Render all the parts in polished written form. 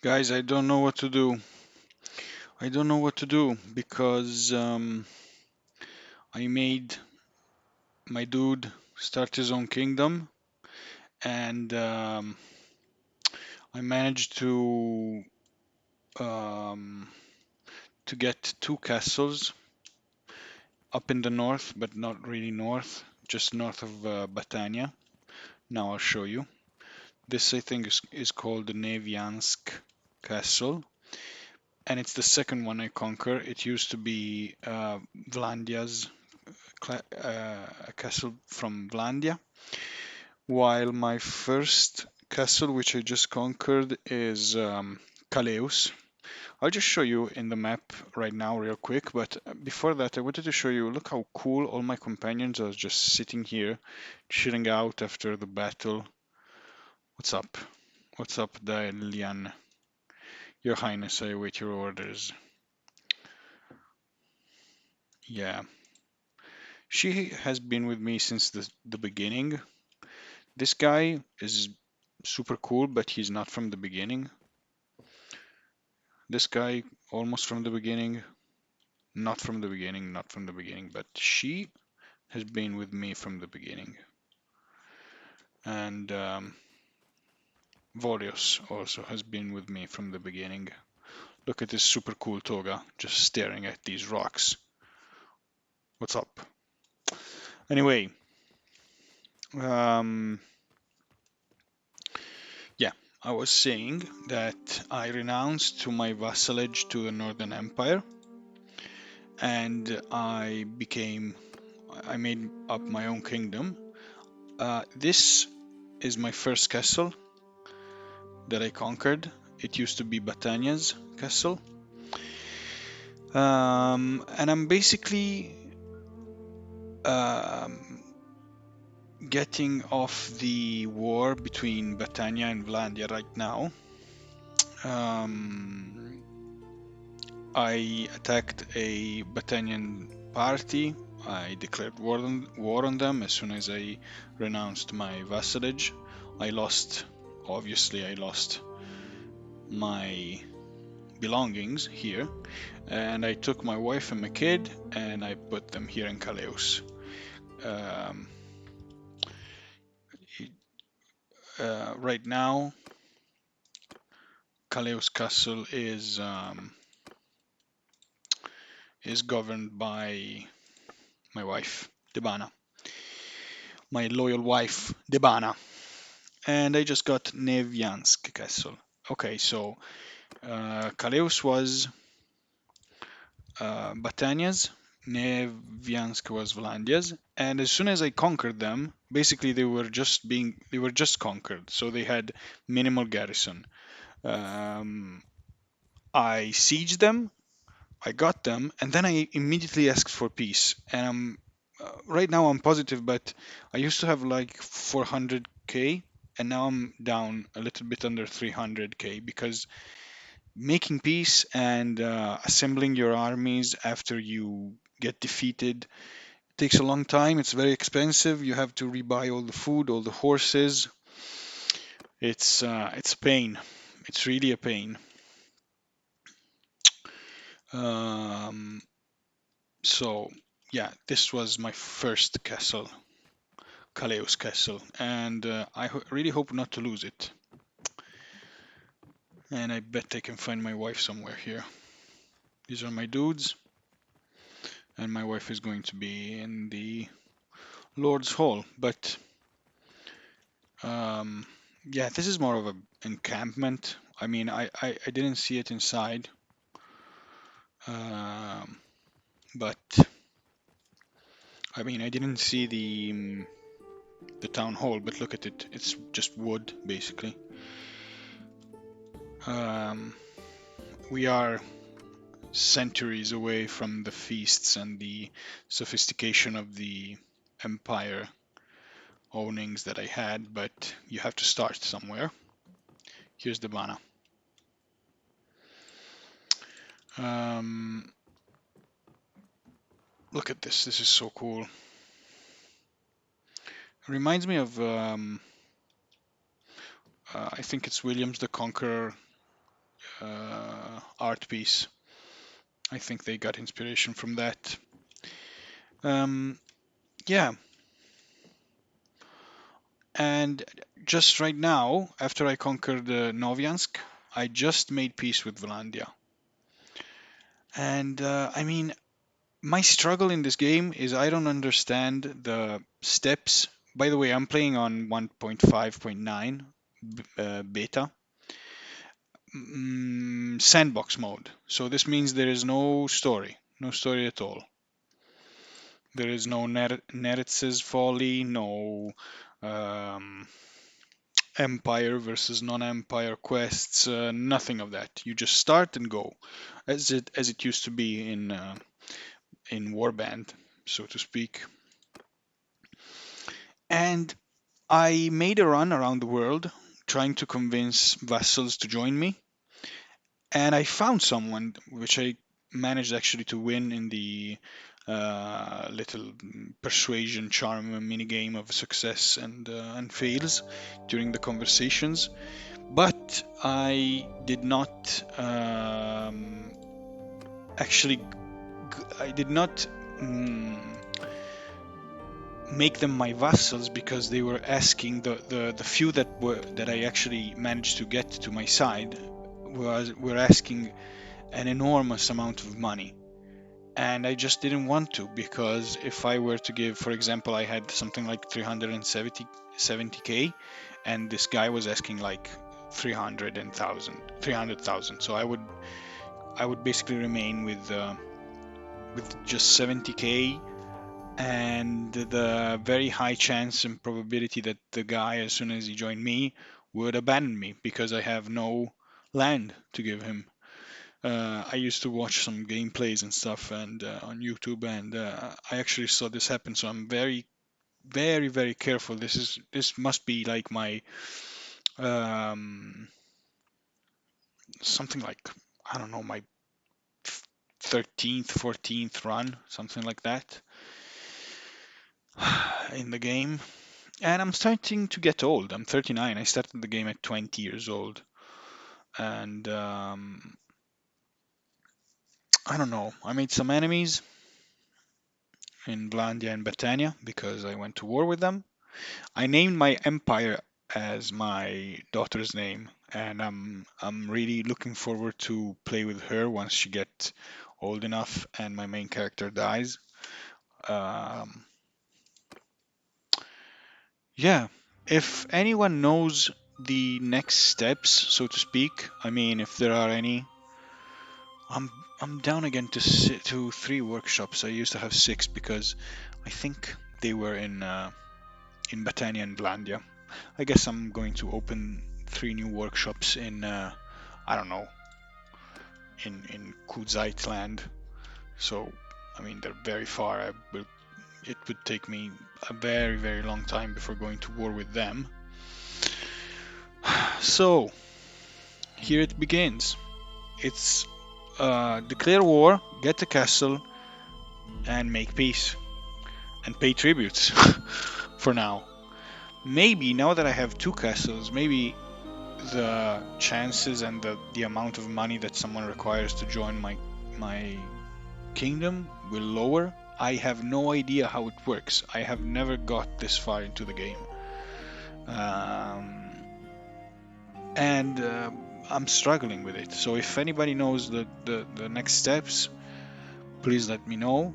Guys, I don't know what to do. I don't know what to do because I made my dude start his own kingdom, and I managed um, to get two castles up in the north, but not really north, just north of Batania. Now I'll show you. This I think is called the Naviance Castle, and it's the second one I conquer. It used to be Vlandia's a castle from Vlandia, while my first castle, which I just conquered, is Kaleus. I'll just show you in the map right now, real quick. But before that, I wanted to show you. Look how cool all my companions are just sitting here, chilling out after the battle. What's up? What's up, Daelian? Your Highness, I await your orders. Yeah, she has been with me since the beginning. This guy is super cool, but he's not from the beginning. This guy almost from the beginning, not from the beginning, not from the beginning, but she has been with me from the beginning. And Volios also has been with me from the beginning. Look at this super cool toga, just staring at these rocks. What's up? Anyway, um, yeah, I was saying that I renounced to my vassalage to the Northern Empire, and I made up my own kingdom. This is my first castle that I conquered. It used to be Batania's castle. And I'm basically um, getting off the war between Batania and Vlandia right now. Um, I attacked a Batanian party. I declared war on them as soon as I renounced my vassalage. I lost, obviously, I lost my belongings here, and I took my wife and my kid and I put them here in Kaleos. Um, right now, Kaleos Castle is governed by my wife, Debana, my loyal wife, Debana, and I just got Neviansk Castle. Okay, so Kaleos was Batania's, Neviansk was Vlandia's, and as soon as I conquered them, basically they were just conquered, so they had minimal garrison. Um, I sieged them, I got them, and then I immediately asked for peace. And right now I'm positive, but I used to have like 400k, and now I'm down a little bit under 300k because making peace and assembling your armies after you get defeated takes a long time. It's very expensive. You have to rebuy all the food, all the horses. It's pain. It's really a pain. Um, so yeah, this was my first castle, Kaleos Castle, and really hope not to lose it. And I bet I can find my wife somewhere here. These are my dudes, and my wife is going to be in the Lord's Hall. But um, yeah, this is more of an encampment. I mean, I didn't see it inside, um, but I mean, I didn't see the town hall. But look at it; it's just wood, basically. Um, we are centuries away from the feasts and the sophistication of the empire ownings that I had, but you have to start somewhere. Here's the Bana. Um, Look at this. This is so cool. It reminds me of, I think it's Williams the Conqueror art piece. I think they got inspiration from that. Yeah, and just right now, after I conquered Noviansk, I just made peace with Volandia. And I mean, my struggle in this game is I don't understand the steps. By the way, I'm playing on 1.5.9 beta sandbox mode. So this means there is no story at all. There is no Neretz's folly, no um, empire versus non-empire quests, nothing of that. You just start and go, as it used to be in Warband, so to speak. And I made a run around the world trying to convince vassals to join me, and I found someone which I managed actually to win in the little persuasion charm minigame of success and fails during the conversations. But I did not actually. I did not make them my vassals because they were asking the few that I actually managed to get to my side were asking an enormous amount of money, and I just didn't want to, because if I were to give, for example, I had something like 370k, and this guy was asking like 300,000, so I would basically remain with just 70k, and the very high chance and probability that the guy, as soon as he joined me, would abandon me because I have no land to give him. I used to watch some gameplays and stuff and on YouTube, and I actually saw this happen. So I'm very, very, very careful. This must be like my um, something like, I don't know, my 13th, 14th run, something like that in the game. And I'm starting to get old. I'm 39. I started the game at 20 years old, and I don't know. I made some enemies in Blandia and Battania because I went to war with them. I named my empire as my daughter's name, and I'm really looking forward to play with her once she gets old enough and my main character dies. Um, yeah, if anyone knows the next steps, so to speak, I mean, if there are any, I'm I'm down again to 3 workshops. I used to have 6 because I think they were in Battania and Blandia. I guess I'm going to open 3 new workshops in I don't know, in Kudzait land. So I mean they're very far. It would take me a very, very long time before going to war with them. So here it begins. It's declare war, get the castle, and make peace, and pay tributes for now. Maybe now that I have 2 castles, maybe the chances and the amount of money that someone requires to join my kingdom will lower. I have no idea how it works. I have never got this far into the game, um, and I'm struggling with it. So if anybody knows the next steps, please let me know.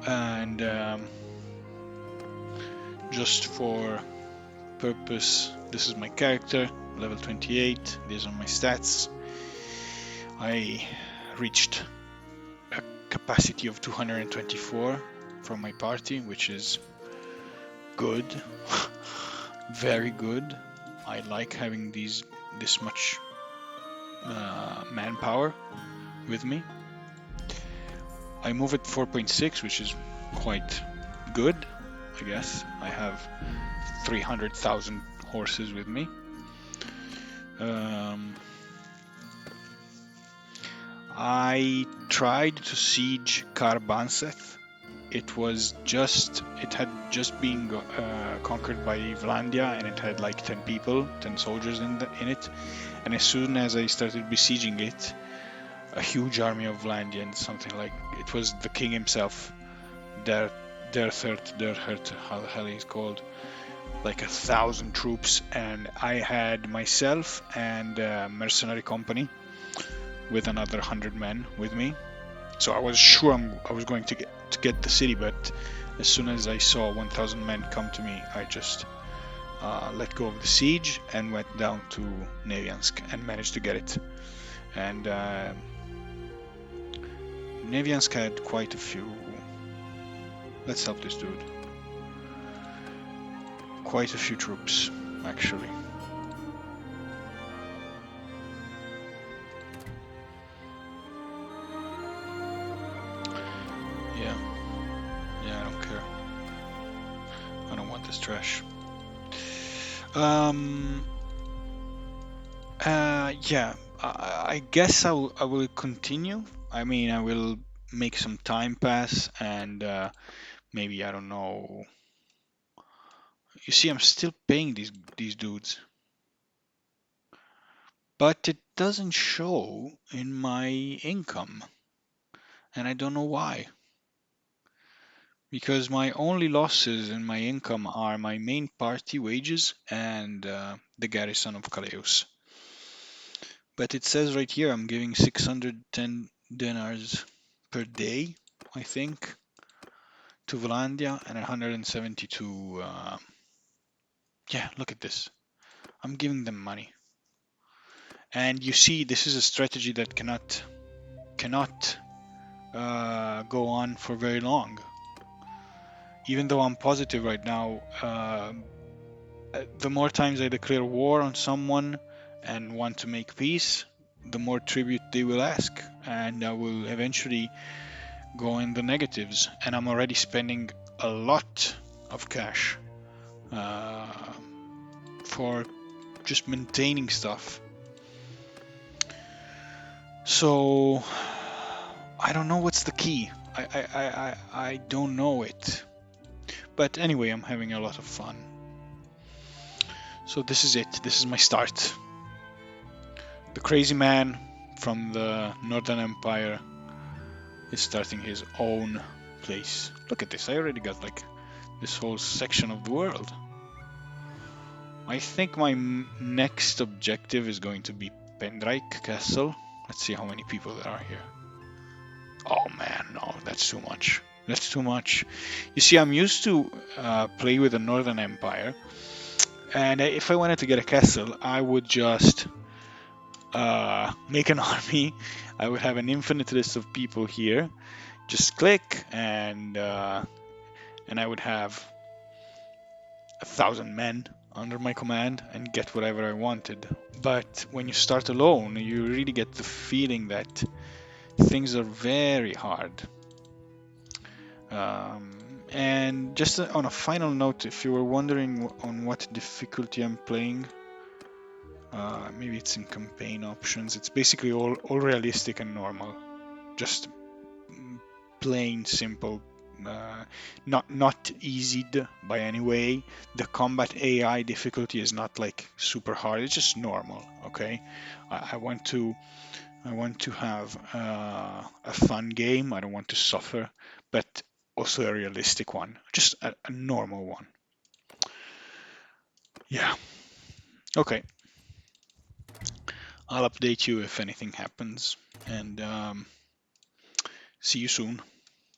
And just for purpose, this is my character, level 28. These are my stats. I reached a capacity of 224 for my party, which is good. Very good. I like having this much manpower with me. I move at 4.6, which is quite good, I guess. I have 300,000 horses with me. I tried to siege Karbanseth, it had just been conquered by Vlandia, and it had like 10 people, 10 soldiers in it. And as soon as I started besieging it, a huge army of Vlandians, something like it was the king himself, Der Hurt, how the hell he's called, like 1,000 troops, and I had myself and a mercenary company with another 100 men with me. So I was sure I was going to get the city, but as soon as I saw 1,000 men come to me, I just let go of the siege and went down to Naviance and managed to get it. And Naviance had quite a few. Let's help this dude. Quite a few troops, actually. Yeah, I don't care. I don't want this trash. Yeah, I guess I will continue. I mean, I will make some time pass, and maybe, I don't know. You see, I'm still paying these dudes, but it doesn't show in my income, and I don't know why. Because my only losses in my income are my main party wages and the garrison of Kaleus. But it says right here I'm giving 610 dinars per day, I think, to Volandia, and 172. Yeah, look at this. I'm giving them money. And you see, this is a strategy that cannot go on for very long. Even though I'm positive right now, the more times I declare war on someone and want to make peace, the more tribute they will ask, and I will eventually go in the negatives. And I'm already spending a lot of cash for just maintaining stuff. So I don't know what's the key. I don't know it. But anyway, I'm having a lot of fun. So this is it. This is my start. The crazy man from the Northern Empire is starting his own place. Look at this. I already got like this whole section of the world. I think my next objective is going to be Pendraic Castle. Let's see how many people there are here. Oh man, no, that's too much. That's too much. You see, I'm used to play with the Northern Empire, and if I wanted to get a castle, I would just make an army. I would have an infinite list of people here. Just click, and I would have 1,000 men under my command and get whatever I wanted. But when you start alone, you really get the feeling that things are very hard. And just on a final note, if you were wondering on what difficulty I'm playing, maybe it's in campaign options. It's basically all realistic and normal, just plain simple, not easied by any way. The combat AI difficulty is not like super hard. It's just normal. Okay, I want to have a fun game. I don't want to suffer, but also a realistic one, just a normal one. Yeah. Okay. I'll update you if anything happens, and see you soon.